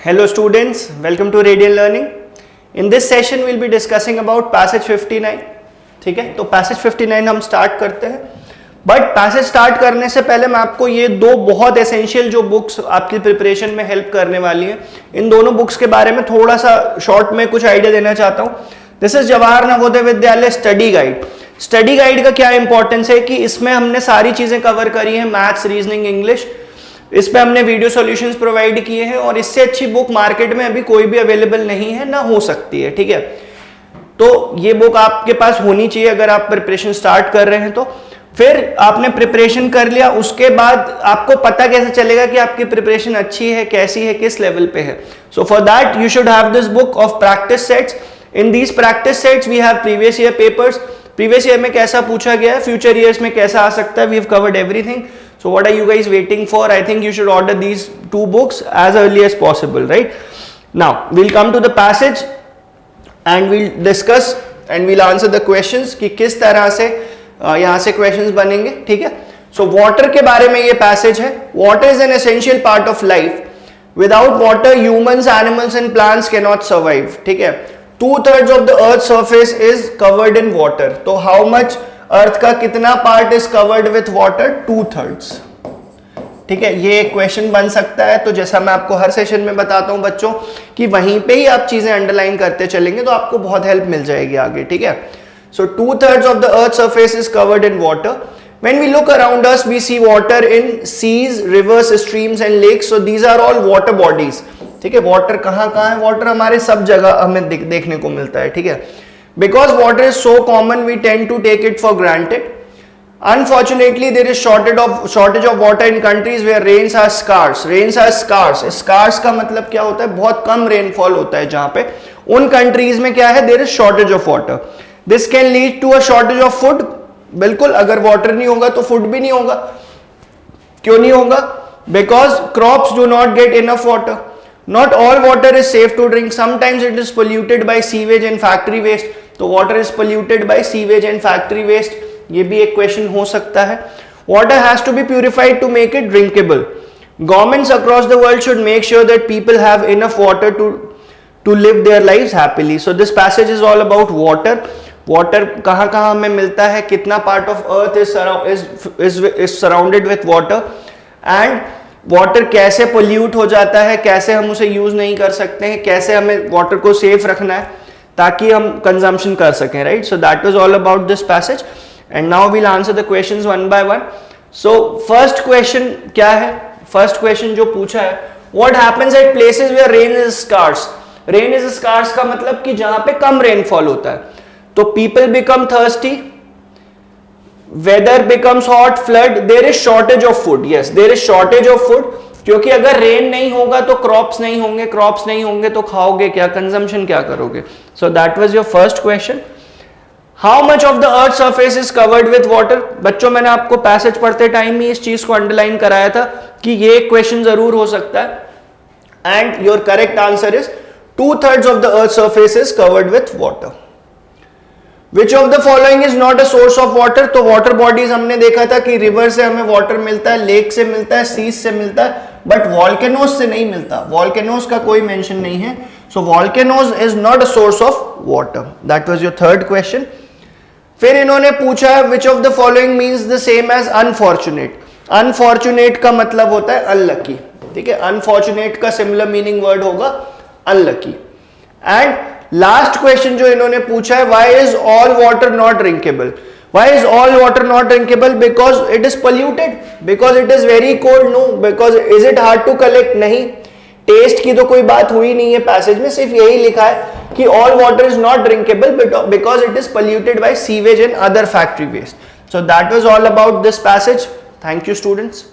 Hello students, welcome to Radiant Learning. In this session we'll be discussing about passage 59. ठीक है, तो passage 59 हम start करते हैं. बट पैसेज स्टार्ट करने से पहले मैं आपको ये दो बहुत एसेंशियल जो बुक्स आपकी प्रिपरेशन में हेल्प करने वाली हैं, इन दोनों बुक्स के बारे में थोड़ा सा शॉर्ट में कुछ आइडिया देना चाहता हूँ. This is Jawahar Navodaya Vidyalaya study guide. Study guide का क्या इंपॉर्टेंस है कि इसमें हमने सारी चीजें कवर करी हैं, मैथ्स, रीजनिंग, इंग्लिश. इस पे हमने वीडियो सॉल्यूशंस प्रोवाइड किए हैं और इससे अच्छी बुक मार्केट में अभी कोई भी अवेलेबल नहीं है, ना हो सकती है. ठीक है, तो ये बुक आपके पास होनी चाहिए अगर आप प्रिपरेशन स्टार्ट कर रहे हैं. तो फिर आपने प्रिपरेशन कर लिया, उसके बाद आपको पता कैसे चलेगा कि आपकी प्रिपरेशन अच्छी है, कैसी है, किस लेवल पे है. So for that you should have this book of practice sets. In these practice sets we have previous year papers. Previous year में कैसा पूछा गया है, फ्यूचर ईयर्स में कैसा आ सकता है. We have covered everything. So what are you guys waiting for? I think you should order these two books as early as possible, right? Now we'll come to the passage and we'll discuss and we'll answer the questions कि किस तरह से यहाँ से questions बनेंगे. ठीक है, so water के बारे में ये passage है. Water is an essential part of life. Without water, humans, animals and plants cannot survive. ठीक है, 2/3 of the earth's surface is covered in water. तो how much अर्थ का कितना part is covered with water? 2/3. ठीक है, ये एक क्वेश्चन बन सकता है. तो जैसा मैं आपको हर सेशन में बताता हूं बच्चों कि वहीं पे ही आप चीजें अंडरलाइन करते चलेंगे तो आपको बहुत हेल्प मिल जाएगी आगे. ठीक है, so 2/3 of the earth surface is covered in water. When we look around us we see water in seas, rivers, streams and lakes. So these are all water bodies. ठीक है, वाटर कहाँ कहाँ है? Water हमारे सब जगह हमें देखने को मिलता है. ठीक है, because water is so common we tend to take it for granted. Unfortunately there is shortage of water in countries where rains are scarce. Rains are scarce. Scarce का मतलब क्या होता है? बहुत कम रेनफॉल होता है जहां पे. उन कंट्रीज में क्या है? there is shortage of water. This can lead to a shortage of food. बिल्कुल, अगर वाटर नहीं होगा तो फूड भी नहीं होगा. क्यों नहीं होगा? Because crops do not get enough water. Not all water is safe to drink. Sometimes it is polluted by sewage and factory waste. तो water is polluted by sewage and factory waste. ये भी एक question हो सकता है. Water has to be purified to make it drinkable. Governments across the world should make sure that people have enough water to live their lives happily. So this passage is all about water. Water कहाँ कहाँ हमें मिलता है, कितना part of earth is surrounded with water, and water कैसे pollute हो जाता है, कैसे हम उसे यूज नहीं कर सकते हैं, कैसे हमें वाटर को सेफ रखना है ताकि हम कंजम्पशन कर सकें. Right, so that was all about this passage and now we'll answer the questions one by one. So first question क्या है? फर्स्ट क्वेश्चन जो पूछा है, what happens at places where rain is scarce. Rain is scarce का मतलब कि जहां पे कम रेनफॉल होता है. तो people become thirsty, weather becomes hot, flood, there is shortage of food. Yes, there is shortage of food. क्योंकि अगर रेन नहीं होगा तो क्रॉप्स नहीं होंगे, क्रॉप्स नहीं होंगे तो खाओगे क्या, कंजम्पशन क्या करोगे. सो that was your first question. How much of the earth surface is covered with water. बच्चों मैंने आपको पैसेज पढ़ते टाइम ही इस चीज को अंडरलाइन कराया था कि ये क्वेश्चन जरूर हो सकता है. And your correct answer is 2/3 of the earth surface is covered with water. Which of the following is not a source of water? तो वाटर बॉडीज हमने देखा था कि रिवर से हमें वाटर मिलता है, लेक से मिलता है, सीज से मिलता है, बट वॉल्केनोज से नहीं मिलता. वॉल्केनोज का कोई मेंशन नहीं है. So volcanoes is not a source of water. That was your third question. फिर इन्होंने पूछा है which of the following means the same as unfortunate. Unfortunate का मतलब होता है अनलकी. ठीक है, अनफॉर्चुनेट का सिमिलर मीनिंग वर्ड होगा अनलकी. एंड लास्ट क्वेश्चन जो इन्होंने पूछा है, why is all water not drinkable. Why is all water not drinkable? Because it is polluted, because it is very cold. No, because is it hard to collect. नहीं, test की तो कोई बात हुई नहीं है पैसेज में, सिर्फ यही लिखा है कि all water is not drinkable because it is polluted by sewage and other factory waste. So that was all about this passage. Thank you students.